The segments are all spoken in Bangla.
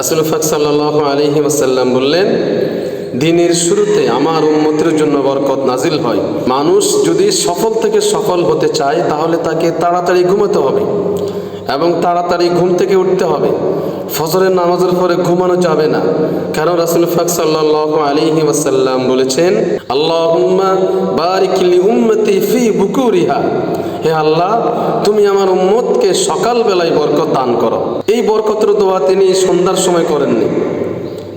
রাসূল পাক সাল্লাল্লাহু আলাইহি ওয়াসাল্লাম বললেন, দিনের শুরুতে আমার উম্মতের জন্য বরকত নাজিল হয়। মানুষ যদি সফল থেকে সফল হতে চায় তাহলে তাকে তাড়াতাড়ি ঘুমাতে হবে এবং তাড়াতাড়ি ঘুম থেকে উঠতে হবে। ফজরের নামাজের পরে ঘুমানো যাবে না, কারণ রাসূল পাক সাল্লাল্লাহু আলাইহি ওয়াসাল্লাম বলেছেন, আল্লাহুম্মা বারিক লি উম্মতি ফি বুকুরিহা, হে আল্লাহ তুমি আমার উম্মতকে সকালবেলায় বরকত দান করো। এই বরকতের দোয়া তিনি সন্ধ্যার সময় করেননি,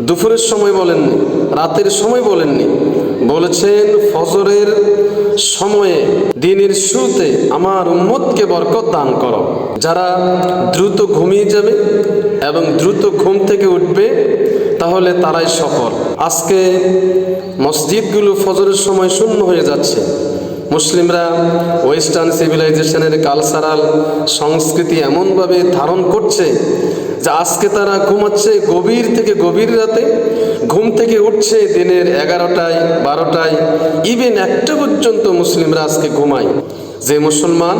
দুপুরের সময় বলেননি, রাতের সময় বলেননি, বলেছেন ফজরের সময়ে দিনের শুরুতে আমার উম্মতকে বরকত দান করো। যারা দ্রুত ঘুমিয়ে যাবে এবং দ্রুত ঘুম থেকে উঠবে তাহলে তারাই সফল। আজকে মসজিদগুলো ফজরের সময় শূন্য হয়ে যাচ্ছে। মুসলিমরা ওয়েস্টার্ন সিভিলাইজেশনের কালচারাল সংস্কৃতি এমনভাবে ধারণ করছে যে আজকে তারা ঘুমাচ্ছে গভীর থেকে গভীর রাতে, ঘুম থেকে উঠছে দিনের 11টায় 12টায়, ইভেন 1টা পর্যন্ত মুসলিমরা আজকে ঘুমায়। যে মুসলমান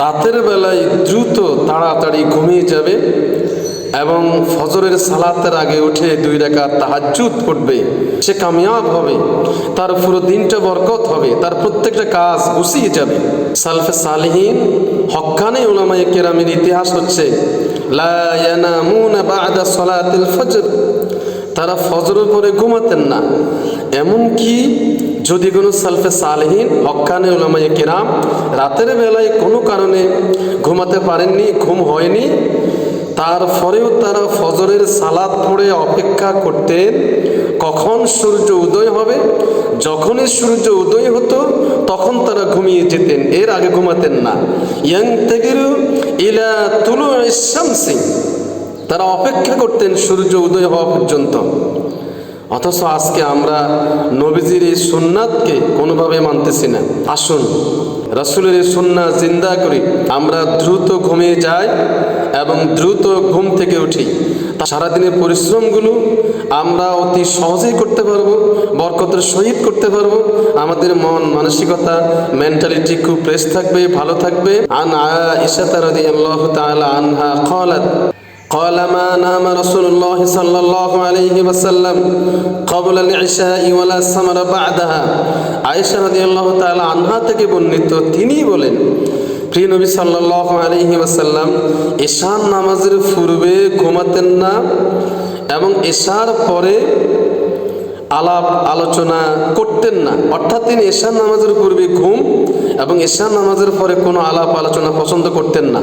রাতের বেলায় দ্রুত তাড়াতাড়ি ঘুমিয়ে যাবে এবং ফজরের সালাতের আগে উঠে 2 রাকাত তাহাজ্জুদ পড়বে, সে কামিয়াব হবে, তার পুরো দিনটা বরকত হবে, তার প্রত্যেকটা কাজ গুছিয়ে যাবে। সালফে সালিহিন হক্কানি উলামায়ে কেরামের ইতিহাস হচ্ছে লা ইয়ানামুনা বা'দা সালাতিল ফজর, তারা ফজরের পরে ঘুমাতেন না। এমনকি যদি কোনো সালফে সালেহিন হক্কানি উলামায়ে কেরাম রাতের বেলায় কোনো কারণে ঘুমাতে পারেননি, ঘুম হয়নি, তারপরেও তারা ফজরের সালাত পড়ে অপেক্ষা করতেন কখন সূর্য উদয় হবে। যখনই সূর্য উদয় হতো তখন তারা ঘুমিয়ে যেতেন, এর আগে ঘুমাতেন না। ইয়ান্তাগিরু ইলা তুলুইশ শামসি, তারা অপেক্ষা করতেন সূর্য উদয় হওয়া পর্যন্ত। অথচ আজকে আমরা নবীজির এই সুন্নাতকে কোনোভাবে মানতেছি না। আসুন রাসূলের এই সুন্নাত জিন্দা করি। আমরা দ্রুত ঘুমিয়ে যাই এবং দ্রুত ঘুম থেকে উঠি। সারাদিনের পরিশ্রমগুলো আমরা অতি সহজেই করতে পারবো, বরকতের সহিত করতে পারবো। আমাদের মন মানসিকতা মেন্টালিটি খুব ফ্রেশ থাকবে, ভালো থাকবে। আন আয়েশা রাদিয়াল্লাহু তাআলা আনহা ক্বালাত قال ما نام رسول الله صلى الله عليه وسلم قبل العشاء ولا سمر بعدها। আয়েশা রাদিয়াল্লাহু তাআলা আনহা থেকে বর্ণিত, তিনি বলেন, প্রিয় নবী সাল্লাল্লাহু আলাইহি ওয়াসাল্লাম ইশার নামাজের পূর্বে ঘুমাতেন না এবং ইশার পরে আলাপ আলোচনা করতেন না। অর্থাৎ তিনি ইশার নামাজের পূর্বে ঘুম এবং ইশার নামাজের পরে কোনো আলাপ আলোচনা পছন্দ করতেন না।